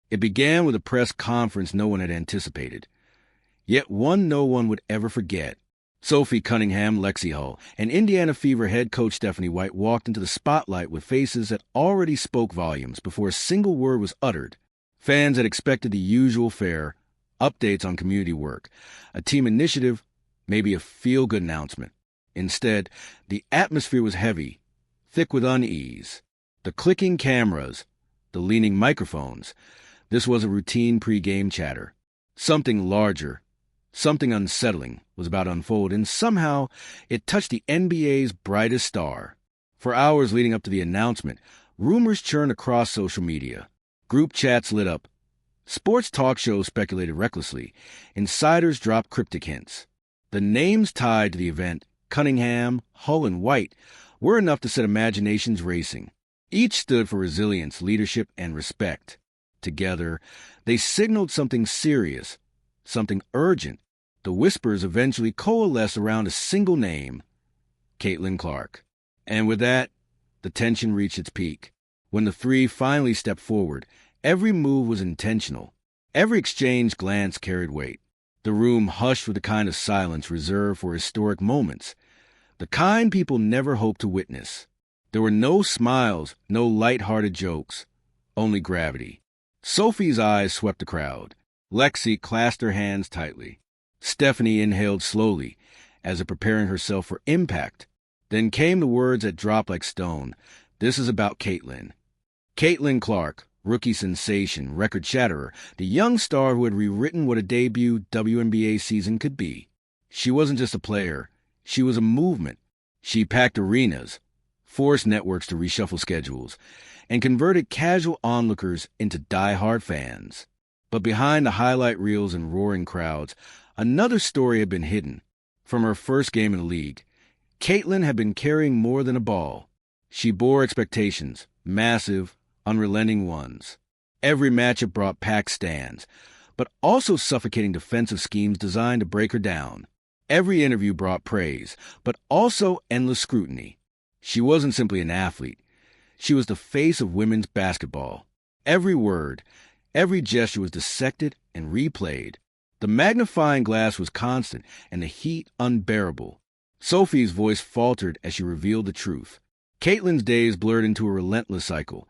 It began with a press conference no one had anticipated, yet one no one would ever forget. Sophie Cunningham Lexie and Indiana Fever head coach Stephanie White walked into the spotlight with faces that already spoke volumes before a single word was uttered. Fans had expected the usual fare, updates on community work, a team initiative, maybe a feel-good announcement. Instead, the atmosphere was heavy, thick with unease. The clicking cameras, the leaning microphones. This was a routine pre-game chatter. Something larger, something unsettling was about to unfold, and somehow it touched the NBA's brightest star. For hours leading up to the announcement, rumors churned across social media. Group chats lit up. Sports talk shows speculated recklessly. Insiders dropped cryptic hints. The names tied to the event, Cunningham, Hull, and White, were enough to set imaginations racing. Each stood for resilience, leadership, and respect. Together, they signaled something serious, something urgent. The whispers eventually coalesced around a single name, Caitlin Clark. And with that, the tension reached its peak. When the three finally stepped forward, every move was intentional. Every exchanged glance carried weight. The room hushed with the kind of silence reserved for historic moments, the kind people never hoped to witness. There were no smiles, no light-hearted jokes, only gravity. Sophie's eyes swept the crowd. Lexie clasped her hands tightly. Stephanie inhaled slowly, as if preparing herself for impact. Then came the words that dropped like stone. This is about Caitlin. Caitlin Clark, rookie sensation, record shatterer, the young star who had rewritten what a debut WNBA season could be. She wasn't just a player. She was a movement. She packed arenas, forced networks to reshuffle schedules, and converted casual onlookers into die-hard fans. But behind the highlight reels and roaring crowds, another story had been hidden. From her first game in the league, Caitlin had been carrying more than a ball. She bore expectations, massive, unrelenting ones. Every matchup brought packed stands, but also suffocating defensive schemes designed to break her down. Every interview brought praise, but also endless scrutiny. She wasn't simply an athlete. She was the face of women's basketball. Every word, every gesture was dissected and replayed. The magnifying glass was constant and the heat unbearable. Sophie's voice faltered as she revealed the truth. Caitlin's days blurred into a relentless cycle.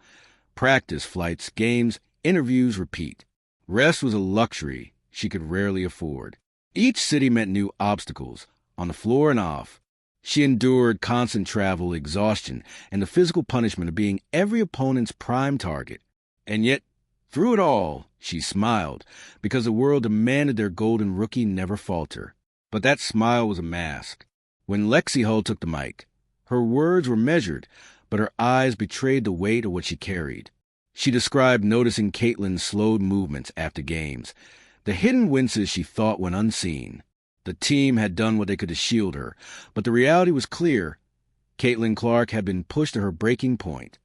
Practice, flights, games, interviews, repeat. Rest was a luxury she could rarely afford. Each city meant new obstacles, on the floor and off. She endured constant travel, exhaustion, and the physical punishment of being every opponent's prime target. And yet, through it all, she smiled, because the world demanded their golden rookie never falter. But that smile was a mask. When Lexie Hull took the mic, her words were measured, but her eyes betrayed the weight of what she carried. She described noticing Caitlin's slowed movements after games, the hidden winces she thought went unseen. The team had done what they could to shield her, but the reality was clear. Caitlin Clark had been pushed to her breaking point.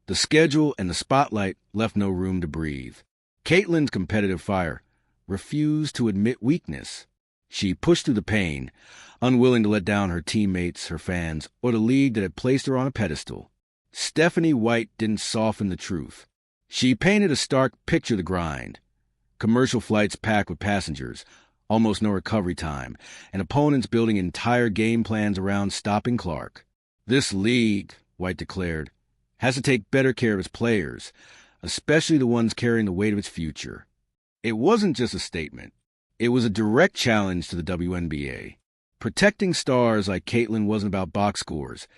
The schedule and the spotlight left no room to breathe. Caitlin's competitive fire refused to admit weakness. She pushed through the pain, unwilling to let down her teammates, her fans, or the league that had placed her on a pedestal. Stephanie White didn't soften the truth. She painted a stark picture of the grind. Commercial flights packed with passengers, almost no recovery time, and opponents building entire game plans around stopping Clark. This league, White declared, has to take better care of its players, especially the ones carrying the weight of its future. It wasn't just a statement. It was a direct challenge to the WNBA. Protecting stars like Caitlin wasn't about box scores.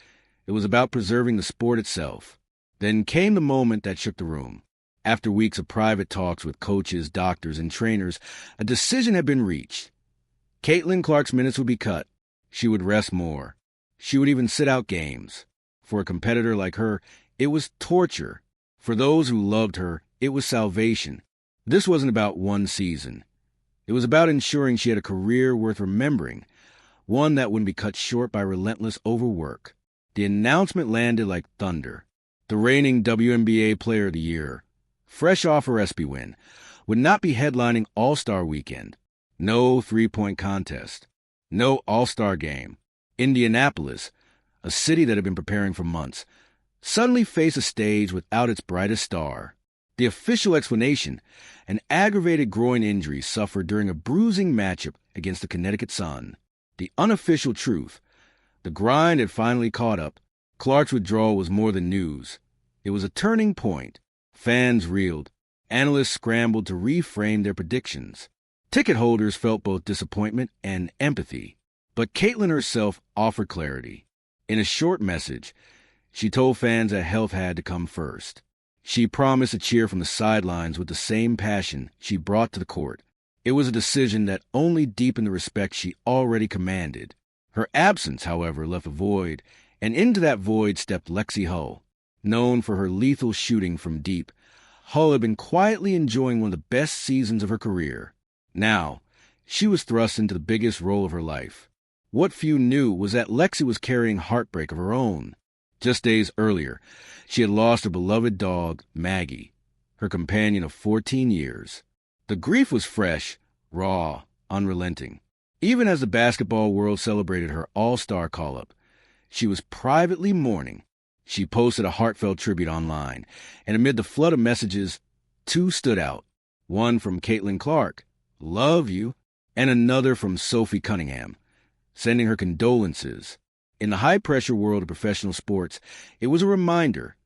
It was about preserving the sport itself. Then came the moment that shook the room. After weeks of private talks with coaches, doctors, and trainers, a decision had been reached. Caitlin Clark's minutes would be cut. She would rest more. She would even sit out games. For a competitor like her, it was torture. For those who loved her, it was salvation. This wasn't about one season. It was about ensuring she had a career worth remembering, one that wouldn't be cut short by relentless overwork. The announcement landed like thunder. The reigning WNBA Player of the Year, fresh off her ESPY win, would not be headlining All-Star Weekend. No three-point contest. No All-Star Game. Indianapolis, a city that had been preparing for months, suddenly faced a stage without its brightest star. The official explanation: an aggravated groin injury suffered during a bruising matchup against the Connecticut Sun. The unofficial truth: the grind had finally caught up. Clark's withdrawal was more than news. It was a turning point. Fans reeled. Analysts scrambled to reframe their predictions. Ticket holders felt both disappointment and empathy. But Caitlin herself offered clarity. In a short message, she told fans that health had to come first. She promised to cheer from the sidelines with the same passion she brought to the court. It was a decision that only deepened the respect she already commanded. Her absence, however, left a void, and into that void stepped Lexi Hull. Known for her lethal shooting from deep, Hull had been quietly enjoying one of the best seasons of her career. Now, she was thrust into the biggest role of her life. What few knew was that Lexi was carrying heartbreak of her own. Just days earlier, she had lost her beloved dog, Maggie, her companion of 14 years. The grief was fresh, raw, unrelenting. Even as the basketball world celebrated her all-star call-up, she was privately mourning. She posted a heartfelt tribute online, and amid the flood of messages, two stood out. One from Caitlin Clark, "Love you," and another from Sophie Cunningham, sending her condolences. In the high-pressure world of professional sports, it was a reminder.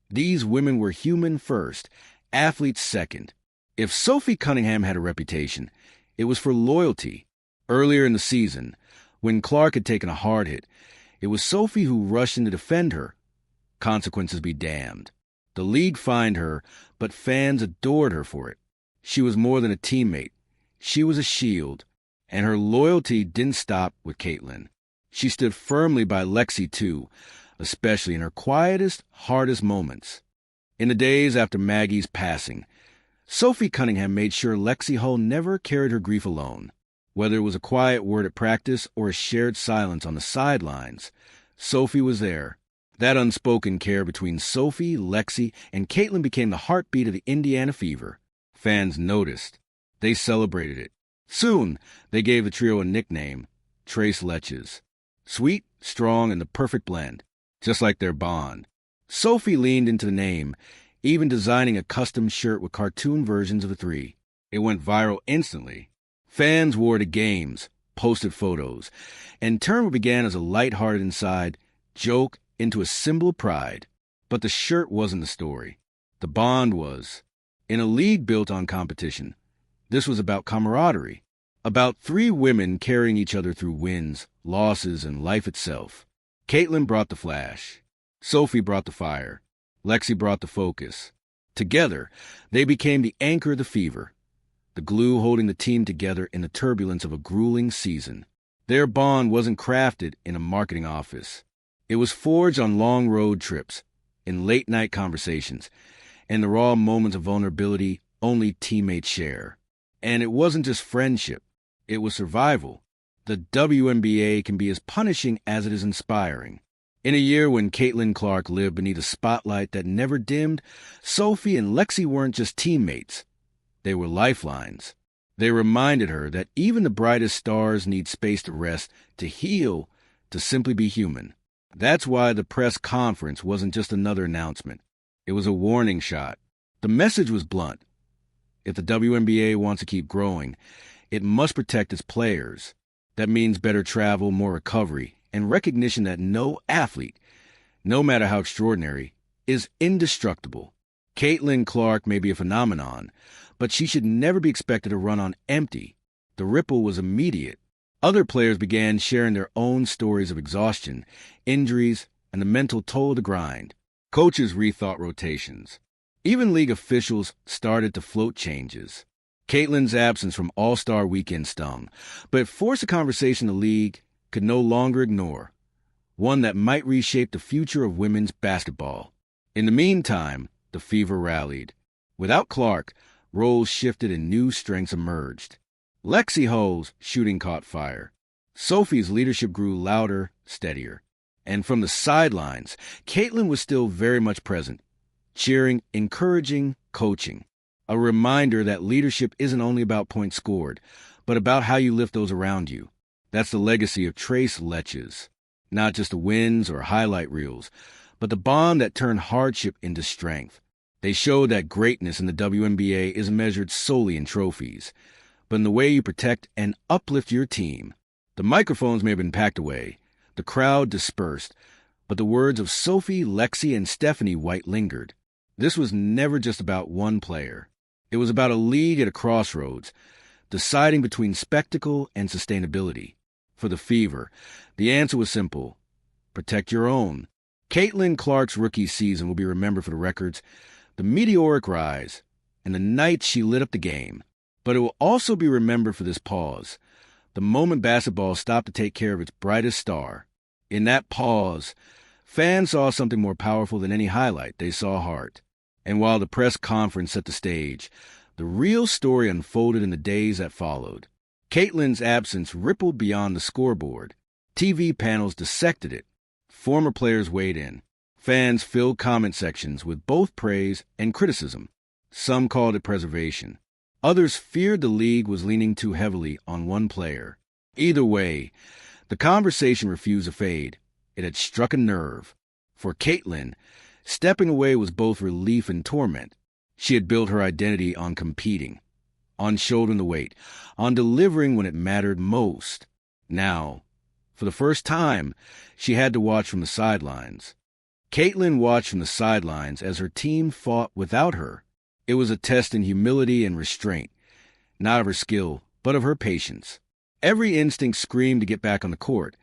These women were human first, athletes second. If Sophie Cunningham had a reputation, it was for loyalty. Earlier in the season, when Clark had taken a hard hit, it was Sophie who rushed in to defend her. Consequences be damned. The league fined her, but fans adored her for it. She was more than a teammate. She was a shield, and her loyalty didn't stop with Caitlin. She stood firmly by Lexi, too, especially in her quietest, hardest moments. In the days after Maggie's passing, Sophie Cunningham made sure Lexi Hull never carried her grief alone. Whether it was a quiet word at practice or a shared silence on the sidelines, Sophie was there. That unspoken care between Sophie, Lexi, and Caitlin became the heartbeat of the Indiana Fever. Fans noticed. They celebrated it. Soon, they gave the trio a nickname, Trace Letches. Sweet, strong, and the perfect blend, just like their bond. Sophie leaned into the name, even designing a custom shirt with cartoon versions of the three. It went viral instantly. Fans wore it to games, posted photos, and turned what began as a lighthearted inside joke into a symbol of pride. But the shirt wasn't the story. The bond was. In a league built on competition, this was about camaraderie, about three women carrying each other through wins, losses, and life itself. Caitlin brought the flash. Sophie brought the fire. Lexi brought the focus. Together, they became the anchor of the Fever, the glue holding the team together in the turbulence of a grueling season. Their bond wasn't crafted in a marketing office. It was forged on long road trips, in late-night conversations, and the raw moments of vulnerability only teammates share. And it wasn't just friendship. It was survival. The WNBA can be as punishing as it is inspiring. In a year when Caitlin Clark lived beneath a spotlight that never dimmed, Sophie and Lexi weren't just teammates. They were lifelines. They reminded her that even the brightest stars need space to rest, to heal, to simply be human. That's why the press conference wasn't just another announcement. It was a warning shot. The message was blunt. If the WNBA wants to keep growing, it must protect its players. That means better travel, more recovery, and recognition that no athlete, no matter how extraordinary, is indestructible. Caitlin Clark may be a phenomenon, but she should never be expected to run on empty. The ripple was immediate. Other players began sharing their own stories of exhaustion, injuries, and the mental toll of the grind. Coaches rethought rotations. Even league officials started to float changes. Caitlin's absence from All-Star Weekend stung, but it forced a conversation the league could no longer ignore, one that might reshape the future of women's basketball. In the meantime, the Fever rallied. Without Clark, roles shifted and new strengths emerged. Lexi Hull's shooting caught fire. Sophie's leadership grew louder, steadier. And from the sidelines, Caitlin was still very much present, cheering, encouraging, coaching. A reminder that leadership isn't only about points scored, but about how you lift those around you. That's the legacy of Trace Letches. Not just the wins or highlight reels, but the bond that turned hardship into strength. They showed that greatness in the WNBA isn't measured solely in trophies, but in the way you protect and uplift your team. The microphones may have been packed away, the crowd dispersed, but the words of Sophie, Lexi, and Stephanie White lingered. This was never just about one player. It was about a league at a crossroads, deciding between spectacle and sustainability. For the Fever, the answer was simple: protect your own. Caitlin Clark's rookie season will be remembered for the records, the meteoric rise, and the nights she lit up the game. But it will also be remembered for this pause, the moment basketball stopped to take care of its brightest star. In that pause, fans saw something more powerful than any highlight. They saw heart. And while the press conference set the stage, the real story unfolded in the days that followed. Caitlin's absence rippled beyond the scoreboard. TV panels dissected it. Former players weighed in. Fans filled comment sections with both praise and criticism. Some called it preservation. Others feared the league was leaning too heavily on one player. Either way, the conversation refused to fade. It had struck a nerve. For Caitlin, stepping away was both relief and torment. She had built her identity on competing, on shouldering the weight, on delivering when it mattered most. Now, for the first time, she had to watch from the sidelines. Caitlin watched from the sidelines as her team fought without her. It was a test in humility and restraint, not of her skill, but of her patience. Every instinct screamed to get back on the court,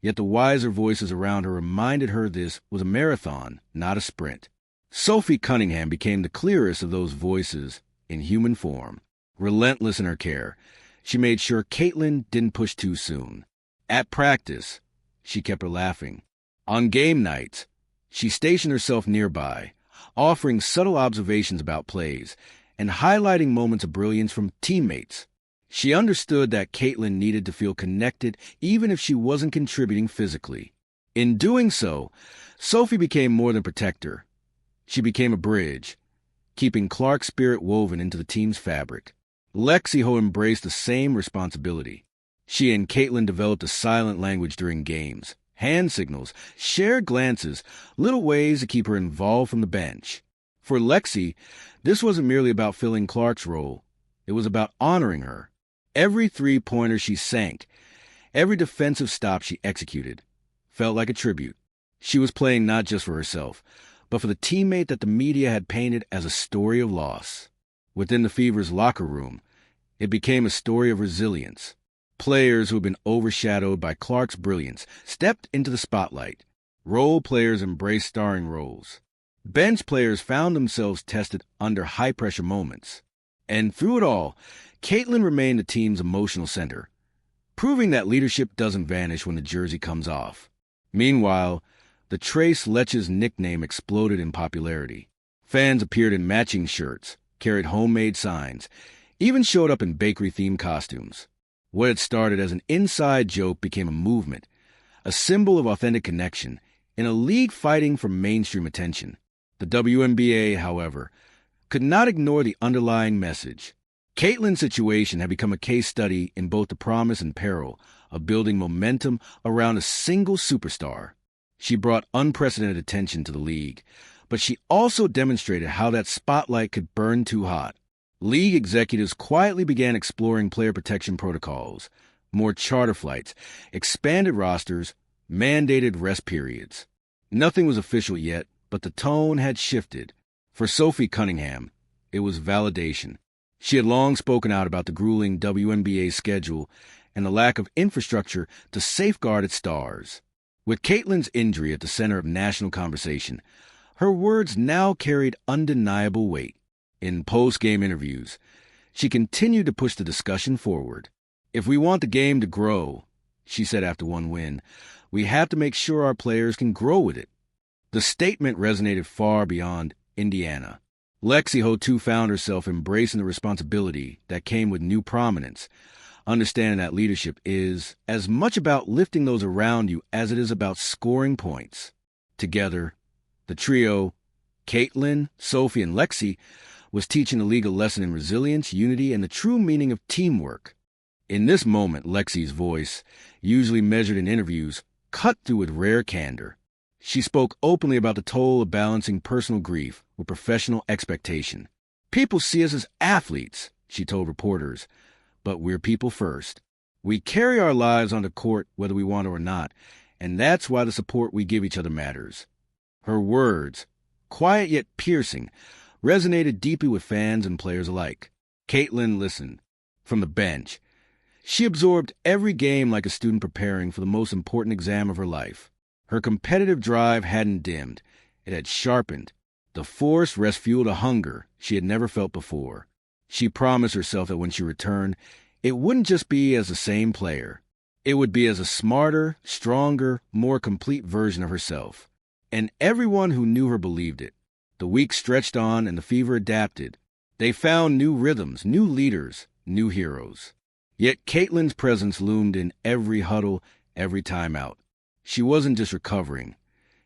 yet the wiser voices around her reminded her this was a marathon, not a sprint. Sophie Cunningham became the clearest of those voices in human form. Relentless in her care, she made sure Caitlin didn't push too soon. At practice, she kept her laughing. On game nights, she stationed herself nearby, offering subtle observations about plays and highlighting moments of brilliance from teammates. She understood that Caitlin needed to feel connected even if she wasn't contributing physically. In doing so, Sophie became more than a protector. She became a bridge, keeping Clark's spirit woven into the team's fabric. Lexi embraced the same responsibility. She and Caitlin developed a silent language during games, hand signals, shared glances, little ways to keep her involved from the bench. For Lexi, this wasn't merely about filling Clark's role. It was about honoring her. Every three-pointer she sank, every defensive stop she executed, felt like a tribute. She was playing not just for herself, but for the teammate that the media had painted as a story of loss. Within the Fever's locker room, it became a story of resilience. Players who had been overshadowed by Clark's brilliance stepped into the spotlight. Role players embraced starring roles. Bench players found themselves tested under high-pressure moments. And through it all, Caitlin remained the team's emotional center, proving that leadership doesn't vanish when the jersey comes off. Meanwhile, the Trace Letch's nickname exploded in popularity. Fans appeared in matching shirts, carried homemade signs, even showed up in bakery-themed costumes. What had started as an inside joke became a movement, a symbol of authentic connection, in a league fighting for mainstream attention. The WNBA, however, could not ignore the underlying message. Caitlin's situation had become a case study in both the promise and peril of building momentum around a single superstar. She brought unprecedented attention to the league, but she also demonstrated how that spotlight could burn too hot. League executives quietly began exploring player protection protocols, more charter flights, expanded rosters, mandated rest periods. Nothing was official yet, but the tone had shifted. For Sophie Cunningham, it was validation. She had long spoken out about the grueling WNBA schedule and the lack of infrastructure to safeguard its stars. With Caitlin's injury at the center of national conversation, her words now carried undeniable weight. In post-game interviews, she continued to push the discussion forward. "If we want the game to grow," she said after one win, "we have to make sure our players can grow with it." The statement resonated far beyond Indiana. Lexi too found herself embracing the responsibility that came with new prominence, understanding that leadership is as much about lifting those around you as it is about scoring points. Together, the trio, Caitlin, Sophie, and Lexi, was teaching the league a lesson in resilience, unity, and the true meaning of teamwork. In this moment, Lexi's voice, usually measured in interviews, cut through with rare candor. She spoke openly about the toll of balancing personal grief with professional expectation. "People see us as athletes," she told reporters, "but we're people first. We carry our lives onto court whether we want to or not, and that's why the support we give each other matters." Her words, quiet yet piercing, resonated deeply with fans and players alike. Caitlin listened from the bench. She absorbed every game like a student preparing for the most important exam of her life. Her competitive drive hadn't dimmed. It had sharpened. The force fueled a hunger she had never felt before. She promised herself that when she returned, it wouldn't just be as the same player. It would be as a smarter, stronger, more complete version of herself. And everyone who knew her believed it. The weeks stretched on and the Fever adapted. They found new rhythms, new leaders, new heroes. Yet Caitlin's presence loomed in every huddle, every timeout. She wasn't just recovering.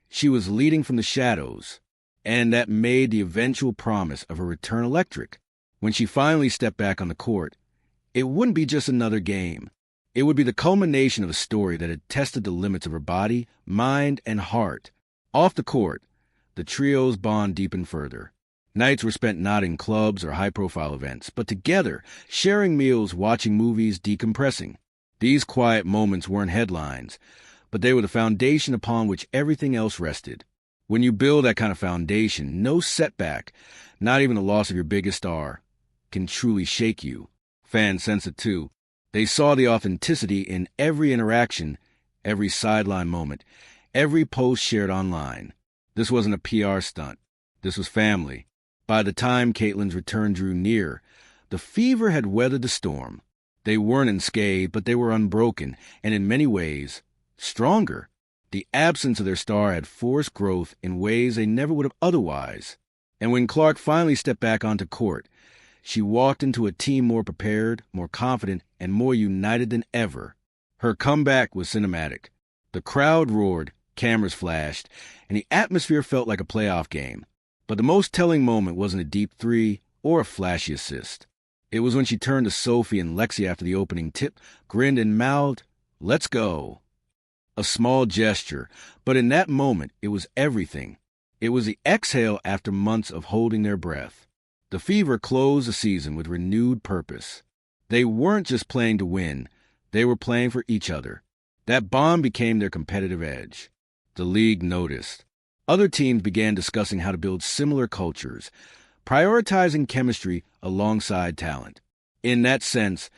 She was leading from the shadows. And that made the eventual promise of her return electric. When she finally stepped back on the court, it wouldn't be just another game. It would be the culmination of a story that had tested the limits of her body, mind, and heart. Off the court, the trio's bond deepened further. Nights were spent not in clubs or high-profile events, but together, sharing meals, watching movies, decompressing. These quiet moments weren't headlines, but they were the foundation upon which everything else rested. When you build that kind of foundation, no setback, not even the loss of your biggest star, can truly shake you. Fans sensed it too. They saw the authenticity in every interaction, every sideline moment, every post shared online. This wasn't a PR stunt. This was family. By the time Caitlin's return drew near, the Fever had weathered the storm. They weren't unscathed, but they were unbroken, and in many ways, stronger. The absence of their star had forced growth in ways they never would have otherwise. And when Clark finally stepped back onto court, she walked into a team more prepared, more confident, and more united than ever. Her comeback was cinematic. The crowd roared, cameras flashed, and the atmosphere felt like a playoff game. But the most telling moment wasn't a deep three or a flashy assist. It was when she turned to Sophie and Lexi after the opening tip, grinned and mouthed, "Let's go." A small gesture, but in that moment, it was everything. It was the exhale after months of holding their breath. The Fever closed the season with renewed purpose. They weren't just playing to win. They were playing for each other. That bond became their competitive edge. The league noticed. Other teams began discussing how to build similar cultures, prioritizing chemistry alongside talent. In that sense,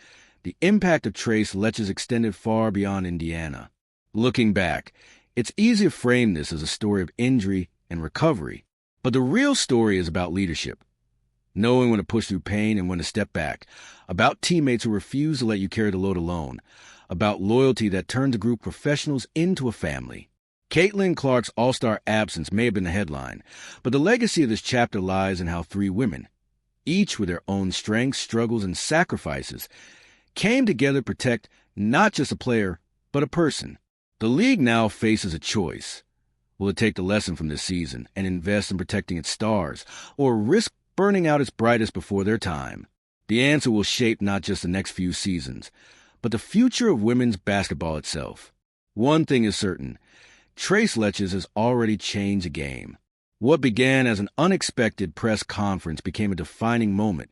the impact of Trace Letches extended far beyond Indiana. Looking back, it's easy to frame this as a story of injury and recovery, but the real story is about leadership. Knowing when to push through pain and when to step back, about teammates who refuse to let you carry the load alone, about loyalty that turns a group of professionals into a family. Caitlin Clark's all-star absence may have been the headline, but the legacy of this chapter lies in how three women, each with their own strengths, struggles, and sacrifices, came together to protect not just a player, but a person. The league now faces a choice. Will it take the lesson from this season and invest in protecting its stars, or risk burning out its brightest before their time? The answer will shape not just the next few seasons, but the future of women's basketball itself. One thing is certain. Trace Letches has already changed the game. What began as an unexpected press conference became a defining moment,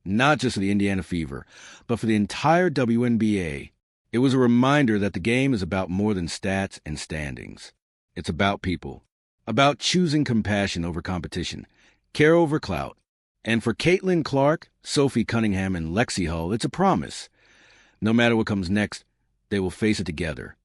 not just for the Indiana Fever, but for the entire WNBA. It was a reminder that the game is about more than stats and standings. It's about people, about choosing compassion over competition, care over clout. And for Caitlin Clark, Sophie Cunningham, and Lexi Hull, it's a promise. No matter what comes next, they will face it together.